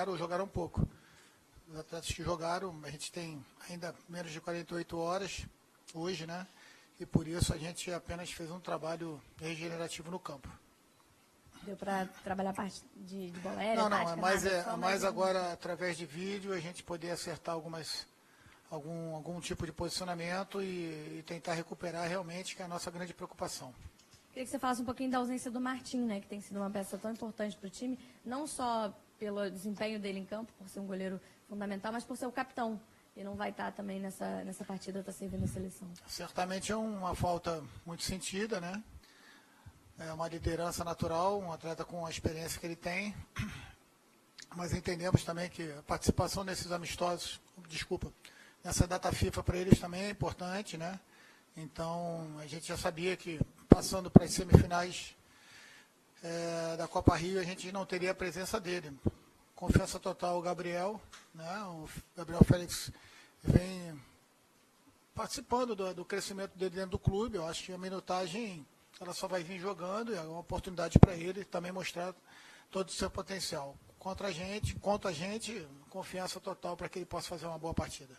jogaram ou jogaram pouco. Os atletas que jogaram, a gente tem ainda menos de 48 horas hoje, né? E por isso a gente apenas fez um trabalho regenerativo no campo. Deu para trabalhar a parte de bola aérea, Não, tática, é mais agora através de vídeo a gente poder acertar algum tipo de posicionamento e tentar recuperar realmente, que é a nossa grande preocupação. Queria que você falasse um pouquinho da ausência do Martim, né, que tem sido uma peça tão importante para o time, não só pelo desempenho dele em campo, por ser um goleiro fundamental, mas por ser o capitão. E não vai estar também nessa partida, está servindo a seleção. Certamente é uma falta muito sentida, né? É uma liderança natural, um atleta com a experiência que ele tem. Mas entendemos também que a participação nesses amistosos, nessa data FIFA para eles também é importante, né? Então, a gente já sabia que passando para as semifinais da Copa Rio, a gente não teria a presença dele. Confiança total o Gabriel, né? O Gabriel Félix vem participando do crescimento dele dentro do clube. Eu acho que a minutagem ela só vai vir jogando, é uma oportunidade para ele também mostrar todo o seu potencial. Contra a gente, confiança total para que ele possa fazer uma boa partida.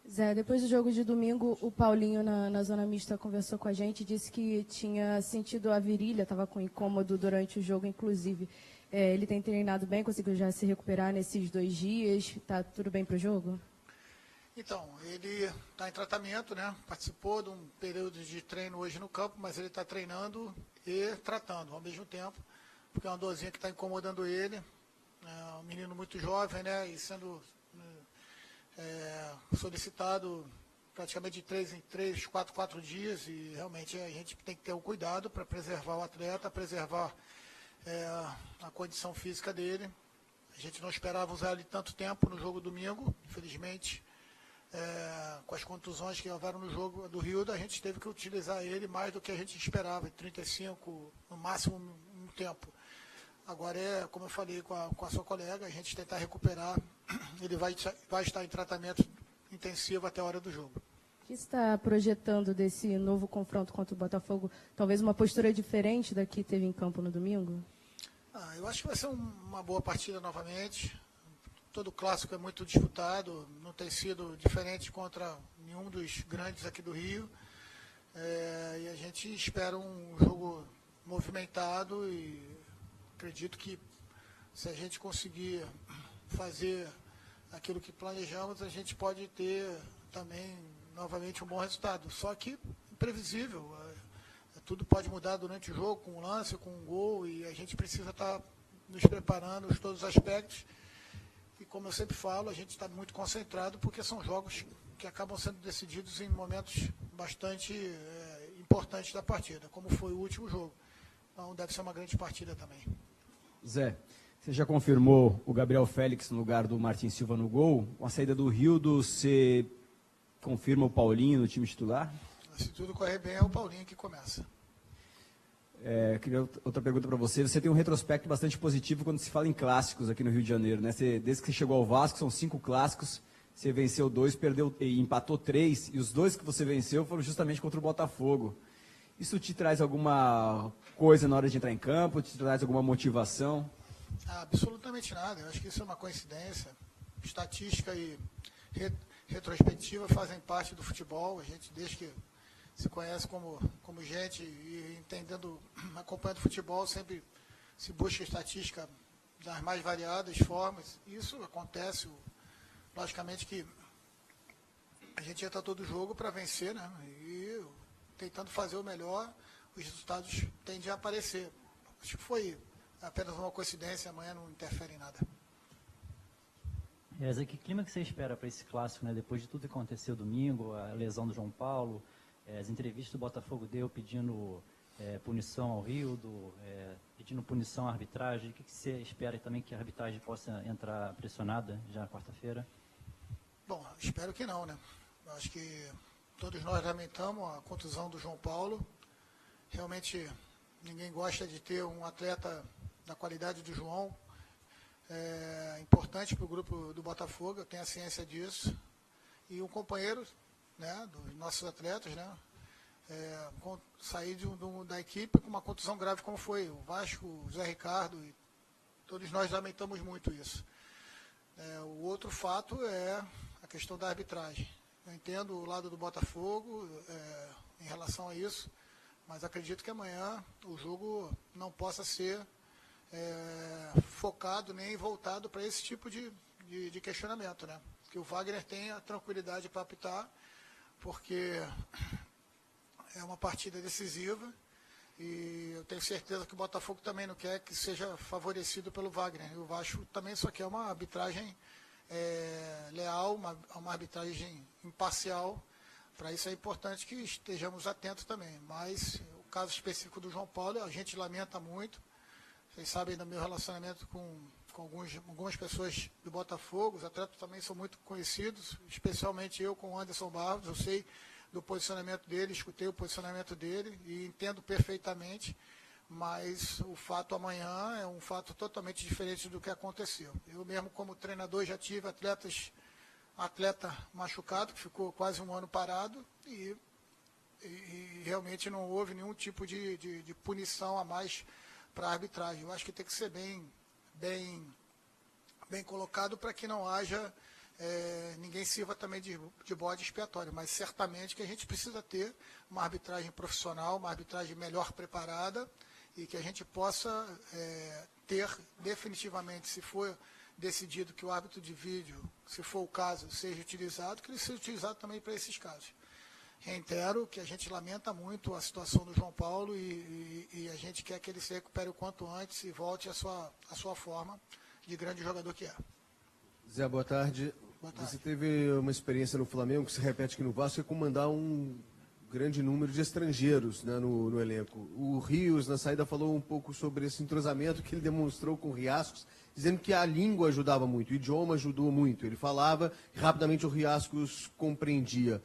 Zé, depois do jogo de domingo, o Paulinho, na zona mista, conversou com a gente e disse que tinha sentido a virilha, estava com incômodo durante o jogo, inclusive. Ele tem treinado bem, conseguiu já se recuperar nesses 2 dias, está tudo bem para o jogo? Então, ele está em tratamento, né? Participou de um período de treino hoje no campo, mas ele está treinando e tratando ao mesmo tempo, porque é uma dorzinha que está incomodando ele. É um menino muito jovem, né? E sendo solicitado praticamente de 3 em 3, 4 dias, e realmente a gente tem que ter um cuidado para preservar o atleta, preservar a condição física dele. A gente não esperava usar ele tanto tempo no jogo domingo, infelizmente. Com as contusões que houveram no jogo do Rio, a gente teve que utilizar ele mais do que a gente esperava, em 35, no máximo um tempo. Agora, como eu falei com a sua colega, a gente tentar recuperar, ele vai estar em tratamento intensivo até a hora do jogo. O que está projetando desse novo confronto contra o Botafogo? Talvez uma postura diferente da que teve em campo no domingo? Eu acho que vai ser uma boa partida novamente. Todo clássico é muito disputado, não tem sido diferente contra nenhum dos grandes aqui do Rio. E a gente espera um jogo movimentado e acredito que se a gente conseguir fazer aquilo que planejamos, a gente pode ter também novamente um bom resultado. Só que imprevisível, tudo pode mudar durante o jogo, com um lance, com um gol, e a gente precisa estar nos preparando em todos os aspectos. E como eu sempre falo, a gente está muito concentrado, porque são jogos que acabam sendo decididos em momentos bastante importantes da partida, como foi o último jogo. Então deve ser uma grande partida também. Zé, você já confirmou o Gabriel Félix no lugar do Martin Silva no gol? Com a saída do Rildo, você confirma o Paulinho no time titular? Se tudo correr bem, é o Paulinho que começa. Queria outra pergunta para você. Você tem um retrospecto bastante positivo quando se fala em clássicos aqui no Rio de Janeiro, né? Desde que você chegou ao Vasco, são 5 clássicos, você venceu 2, perdeu e empatou 3, e os 2 que você venceu foram justamente contra o Botafogo. Isso te traz alguma coisa na hora de entrar em campo? Te traz alguma motivação? Absolutamente nada. Eu acho que isso é uma coincidência. Estatística e retrospectiva fazem parte do futebol. A gente, desde que se conhece como gente e entendendo, acompanhando futebol, sempre se busca estatística das mais variadas formas. Isso acontece. Logicamente que a gente entra todo jogo para vencer, né? E tentando fazer o melhor, os resultados tendem a aparecer. Acho que foi apenas uma coincidência, amanhã não interfere em nada. Zé, que clima que você espera para esse clássico, né? Depois de tudo que aconteceu domingo, a lesão do João Paulo, as entrevistas do Botafogo deu pedindo punição ao Rildo, pedindo punição à arbitragem. O que você espera também que a arbitragem possa entrar pressionada já quarta-feira? Bom, espero que não, né? Acho que todos nós lamentamos a contusão do João Paulo. Realmente ninguém gosta de ter um atleta da qualidade do João. É importante para o grupo do Botafogo, eu tenho a ciência disso. E um companheiro, né, dos nossos atletas, né, sair da equipe com uma contusão grave como foi o Vasco, o Zé Ricardo, e todos nós lamentamos muito isso. O outro fato é a questão da arbitragem. Eu entendo o lado do Botafogo em relação a isso, mas acredito que amanhã o jogo não possa ser focado nem voltado para esse tipo de questionamento, né? Que o Wagner tenha tranquilidade para apitar, porque é uma partida decisiva e eu tenho certeza que o Botafogo também não quer que seja favorecido pelo Wagner. E o Vasco também só quer uma arbitragem leal, uma arbitragem imparcial. Para isso é importante que estejamos atentos também. Mas o caso específico do João Paulo, a gente lamenta muito. Vocês sabem do meu relacionamento com algumas pessoas do Botafogo. Os atletas também são muito conhecidos, especialmente eu com o Anderson Barros. Eu sei do posicionamento dele, escutei o posicionamento dele e entendo perfeitamente, mas o fato amanhã é um fato totalmente diferente do que aconteceu. Eu mesmo, como treinador, já tive atleta machucado, que ficou quase um ano parado, e realmente não houve nenhum tipo de punição a mais para a arbitragem. Eu acho que tem que ser bem colocado para que não haja ninguém sirva também de bode expiatório, mas certamente que a gente precisa ter uma arbitragem profissional, uma arbitragem melhor preparada e que a gente possa ter definitivamente, se for decidido que o árbitro de vídeo, se for o caso, seja utilizado, que ele seja utilizado também para esses casos. Reitero que a gente lamenta muito a situação do João Paulo e a gente quer que ele se recupere o quanto antes e volte à sua forma de grande jogador que é. Zé, boa tarde. Boa tarde. Você teve uma experiência no Flamengo, que se repete aqui no Vasco, é comandar um grande número de estrangeiros, né, no elenco. O Rios, na saída, falou um pouco sobre esse entrosamento que ele demonstrou com o Riascos, dizendo que a língua ajudava muito, o idioma ajudou muito. Ele falava e rapidamente o Riascos compreendia.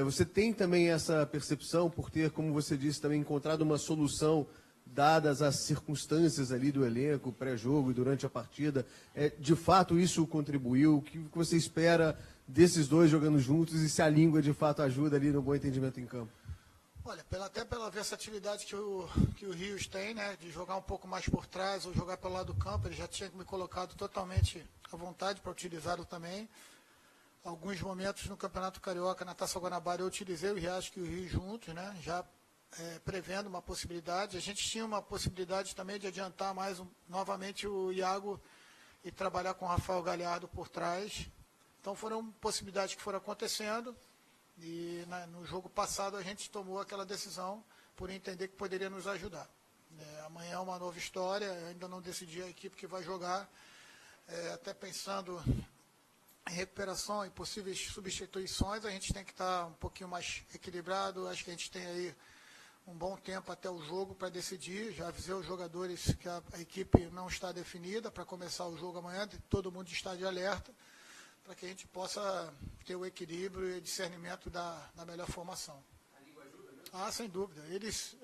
Você tem também essa percepção, por ter, como você disse, também encontrado uma solução, dadas as circunstâncias ali do elenco, pré-jogo e durante a partida? De fato, isso contribuiu? O que você espera desses dois jogando juntos e se a língua, de fato, ajuda ali no bom entendimento em campo? Olha, até pela versatilidade que o Rios tem, né, de jogar um pouco mais por trás ou jogar pelo lado do campo, ele já tinha me colocado totalmente à vontade para utilizá-lo também. Alguns momentos no Campeonato Carioca, na Taça Guanabara, eu utilizei o Riascos e o Rios juntos, né, já prevendo uma possibilidade. A gente tinha uma possibilidade também de adiantar mais novamente o Iago e trabalhar com o Rafael Galhardo por trás. Então foram possibilidades que foram acontecendo e no jogo passado a gente tomou aquela decisão por entender que poderia nos ajudar. Amanhã é uma nova história, ainda não decidi a equipe que vai jogar, até pensando em recuperação e possíveis substituições, a gente tem que estar um pouquinho mais equilibrado. Acho que a gente tem aí um bom tempo até o jogo para decidir. Já avisei os jogadores que a equipe não está definida para começar o jogo amanhã, todo mundo está de alerta, para que a gente possa ter o equilíbrio e discernimento da melhor formação. A língua ajuda, né? Ah, sem dúvida. Eles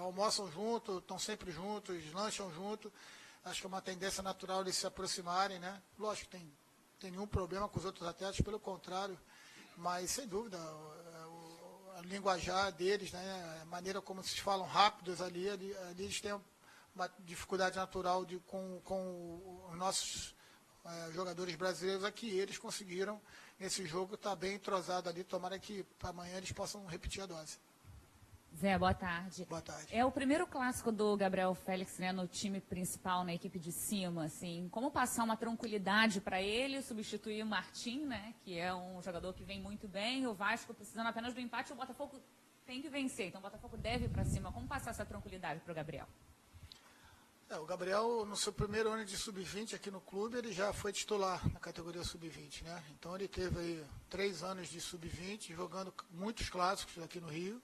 almoçam junto, estão sempre juntos, lancham junto. Acho que é uma tendência natural eles se aproximarem, né? Lógico que tem nenhum problema com os outros atletas, pelo contrário, mas sem dúvida a linguajar deles, né, a maneira como se falam rápidos ali eles têm uma dificuldade natural com os nossos jogadores brasileiros aqui. Eles conseguiram nesse jogo estar bem entrosado ali, tomara que amanhã eles possam repetir a dose. Zé, boa tarde. Boa tarde. É o primeiro clássico do Gabriel Félix, né, no time principal, na equipe de cima, assim, como passar uma tranquilidade para ele, substituir o Martim, né, que é um jogador que vem muito bem, o Vasco precisando apenas do empate, o Botafogo tem que vencer, então o Botafogo deve ir para cima. Como passar essa tranquilidade para o Gabriel? O Gabriel, no seu primeiro ano de sub-20 aqui no clube, ele já foi titular na categoria sub-20, né, então ele teve aí 3 anos de sub-20, jogando muitos clássicos aqui no Rio,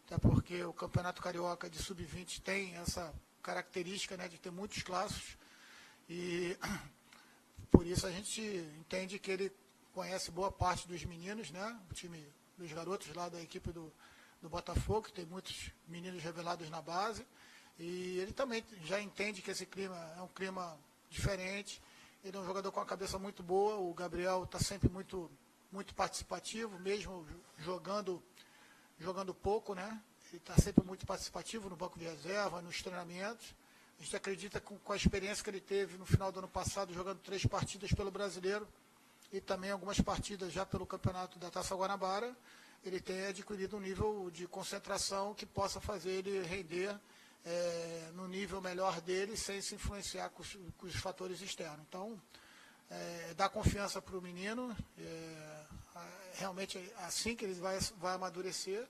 até porque o Campeonato Carioca de Sub-20 tem essa característica, né, de ter muitos clássicos, e por isso a gente entende que ele conhece boa parte dos meninos, né, o time dos garotos lá da equipe do Botafogo, que tem muitos meninos revelados na base, e ele também já entende que esse clima é um clima diferente. Ele é um jogador com a cabeça muito boa. O Gabriel está sempre muito participativo, mesmo jogando pouco, né? Ele está sempre muito participativo no banco de reserva, nos treinamentos. A gente acredita que com a experiência que ele teve no final do ano passado, jogando 3 partidas pelo Brasileiro e também algumas partidas já pelo Campeonato da Taça Guanabara, ele tem adquirido um nível de concentração que possa fazer ele render no nível melhor dele, sem se influenciar com os fatores externos. Então, dá confiança para o menino, realmente é assim que ele vai amadurecer,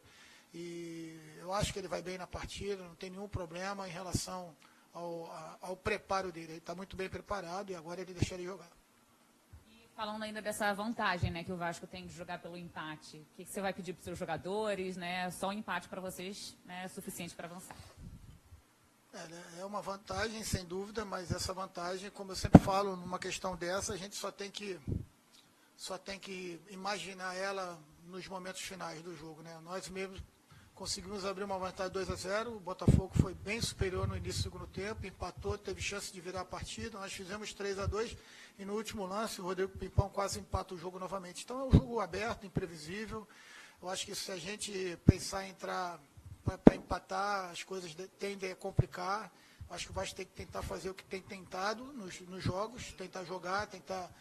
e eu acho que ele vai bem na partida, não tem nenhum problema em relação ao preparo dele. Ele está muito bem preparado e agora ele deixa ele jogar. Falando ainda dessa vantagem, né, que o Vasco tem de jogar pelo empate, o que você vai pedir para os seus jogadores? Né? Só um empate para vocês é suficiente para avançar? É uma vantagem, sem dúvida, mas essa vantagem, como eu sempre falo, numa questão dessa, a gente só tem que imaginar ela nos momentos finais do jogo. Né? Nós mesmos conseguimos abrir uma vantagem 2-0, o Botafogo foi bem superior no início do segundo tempo, empatou, teve chance de virar a partida, nós fizemos 3-2 e no último lance o Rodrigo Pimpão quase empata o jogo novamente. Então é um jogo aberto, imprevisível. Eu acho que se a gente pensar em entrar para empatar, as coisas tendem a complicar. Eu acho que o Vasco tem que tentar fazer o que tem tentado nos jogos, tentar jogar, tentar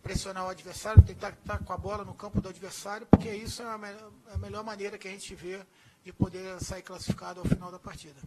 pressionar o adversário, tentar estar com a bola no campo do adversário, porque isso é a melhor maneira que a gente vê de poder sair classificado ao final da partida.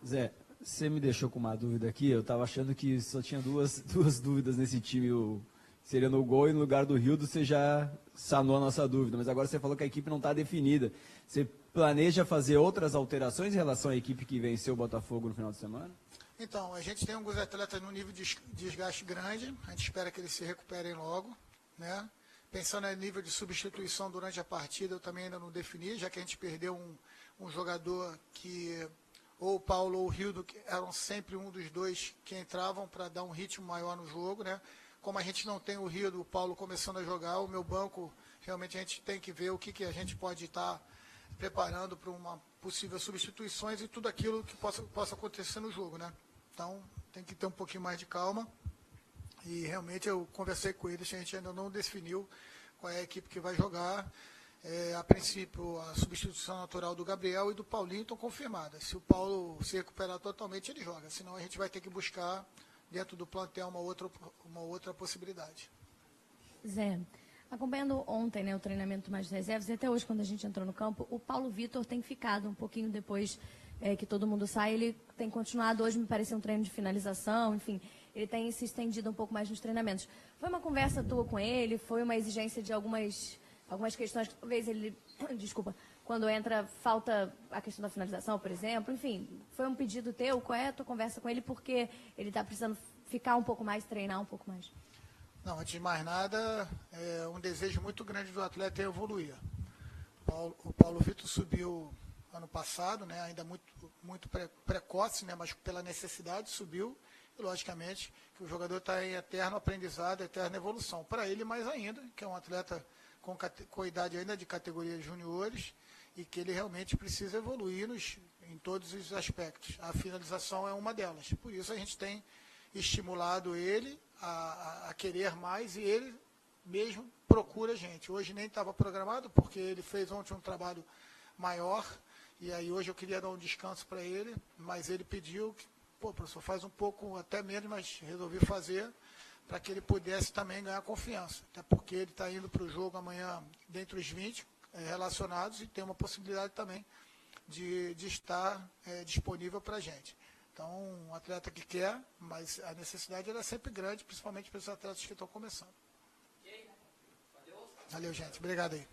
Zé, você me deixou com uma dúvida aqui, eu estava achando que só tinha duas dúvidas nesse time, seria no gol e no lugar do Rildo, você já sanou a nossa dúvida, mas agora você falou que a equipe não está definida. Você planeja fazer outras alterações em relação à equipe que venceu o Botafogo no final de semana? Então, a gente tem alguns atletas num nível de desgaste grande, a gente espera que eles se recuperem logo, né? Pensando em nível de substituição durante a partida, eu também ainda não defini, já que a gente perdeu um jogador que, ou o Paulo ou o Rildo, que eram sempre um dos dois que entravam para dar um ritmo maior no jogo, né? Como a gente não tem o Rildo, o Paulo começando a jogar, o meu banco, realmente a gente tem que ver o que a gente pode estar preparando para uma possível substituições e tudo aquilo que possa acontecer no jogo, né? Então, tem que ter um pouquinho mais de calma. E realmente eu conversei com eles, a gente ainda não definiu qual é a equipe que vai jogar. A princípio, a substituição natural do Gabriel e do Paulinho estão confirmadas. Se o Paulo se recuperar totalmente, ele joga. Senão a gente vai ter que buscar dentro do plantel uma outra possibilidade. Zé, acompanhando ontem, né, o treinamento mais de reservas, e até hoje quando a gente entrou no campo, o Paulo Vitor tem ficado um pouquinho depois que todo mundo sai, ele tem continuado, hoje me pareceu um treino de finalização, enfim, ele tem se estendido um pouco mais nos treinamentos. Foi uma conversa tua com ele? Foi uma exigência de algumas questões que talvez ele, desculpa, quando entra, falta a questão da finalização, por exemplo, enfim, foi um pedido teu? Qual é a tua conversa com ele? Porque ele está precisando ficar um pouco mais, treinar um pouco mais. Não, antes de mais nada, é um desejo muito grande do atleta é evoluir. O Paulo Vitor subiu ano passado, né, ainda muito precoce, né, mas pela necessidade subiu. E, logicamente, que o jogador está em eterno aprendizado, eterna evolução. Para ele, mais ainda, que é um atleta com idade ainda de categorias juniores e que ele realmente precisa evoluir em todos os aspectos. A finalização é uma delas. Por isso, a gente tem estimulado ele a querer mais e ele mesmo procura a gente. Hoje nem estava programado, porque ele fez ontem um trabalho maior e aí hoje eu queria dar um descanso para ele, mas ele pediu que, professor, faz um pouco, até menos, mas resolvi fazer para que ele pudesse também ganhar confiança. Até porque ele está indo para o jogo amanhã dentre os 20 relacionados e tem uma possibilidade também de estar disponível para a gente. Então, um atleta que quer, mas a necessidade é sempre grande, principalmente para os atletas que estão começando. Valeu, gente. Obrigado aí.